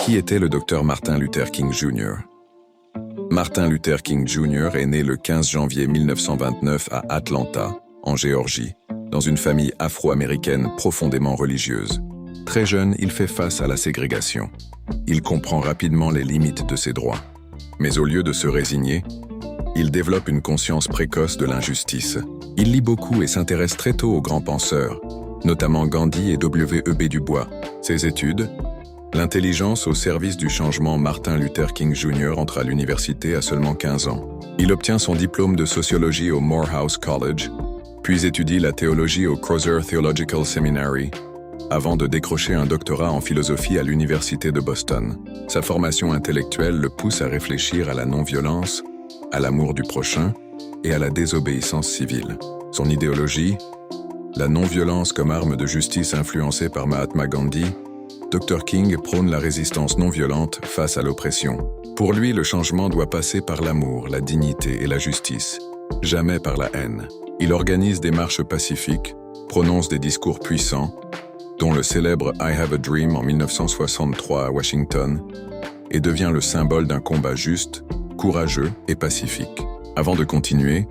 Qui était le docteur Martin Luther King Jr. Martin Luther King Jr. est né le 15 janvier 1929 à Atlanta, en Géorgie, dans une famille afro-américaine profondément religieuse. Très jeune, il fait face à la ségrégation. Il comprend rapidement les limites de ses droits. Mais au lieu de se résigner, il développe une conscience précoce de l'injustice. Il lit beaucoup et s'intéresse très tôt aux grands penseurs, notamment Gandhi et W.E.B. Du Bois. Ses études, l'intelligence au service du changement. Martin Luther King Jr. entre à l'université à seulement 15 ans. Il obtient son diplôme de sociologie au Morehouse College, puis étudie la théologie au Crozer Theological Seminary, avant de décrocher un doctorat en philosophie à l'université de Boston. Sa formation intellectuelle le pousse à réfléchir à la non-violence, à l'amour du prochain et à la désobéissance civile. Son idéologie, la non-violence comme arme de justice influencée par Mahatma Gandhi, Dr. King prône la résistance non-violente face à l'oppression. Pour lui, le changement doit passer par l'amour, la dignité et la justice, jamais par la haine. Il organise des marches pacifiques, prononce des discours puissants, dont le célèbre I Have a Dream en 1963 à Washington, et devient le symbole d'un combat juste, courageux et pacifique. Avant de continuer,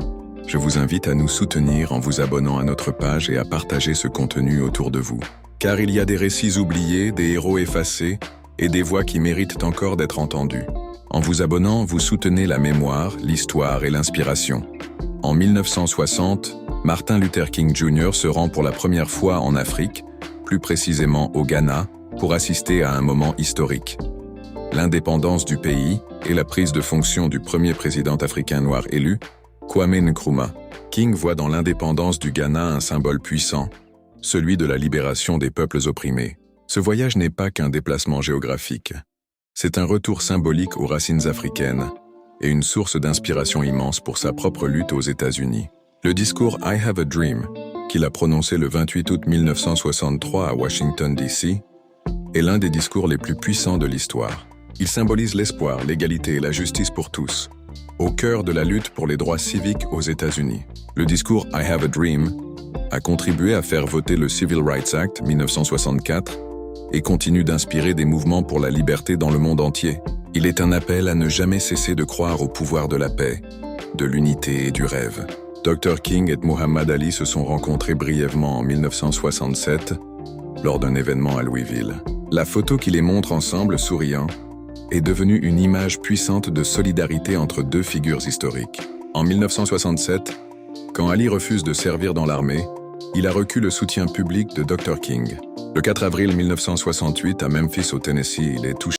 je vous invite à nous soutenir en vous abonnant à notre page et à partager ce contenu autour de vous. Car il y a des récits oubliés, des héros effacés et des voix qui méritent encore d'être entendues. En vous abonnant, vous soutenez la mémoire, l'histoire et l'inspiration. En 1960, Martin Luther King Jr. se rend pour la première fois en Afrique, plus précisément au Ghana, pour assister à un moment historique. L'indépendance du pays et la prise de fonction du premier président africain noir élu, Kwame Nkrumah. King voit dans l'indépendance du Ghana un symbole puissant, celui de la libération des peuples opprimés. Ce voyage n'est pas qu'un déplacement géographique. C'est un retour symbolique aux racines africaines et une source d'inspiration immense pour sa propre lutte aux États-Unis. Le discours I Have a Dream, qu'il a prononcé le 28 août 1963 à Washington, D.C., est l'un des discours les plus puissants de l'histoire. Il symbolise l'espoir, l'égalité et la justice pour tous, au cœur de la lutte pour les droits civiques aux États-Unis. Le discours I Have a Dream a contribué à faire voter le Civil Rights Act 1964 et continue d'inspirer des mouvements pour la liberté dans le monde entier. Il est un appel à ne jamais cesser de croire au pouvoir de la paix, de l'unité et du rêve. Dr. King et Muhammad Ali se sont rencontrés brièvement en 1967 lors d'un événement à Louisville. La photo qui les montre ensemble souriant est devenue une image puissante de solidarité entre deux figures historiques. En 1967, quand Ali refuse de servir dans l'armée, il a reçu le soutien public de Dr. King. Le 4 avril 1968, à Memphis au Tennessee, il est touché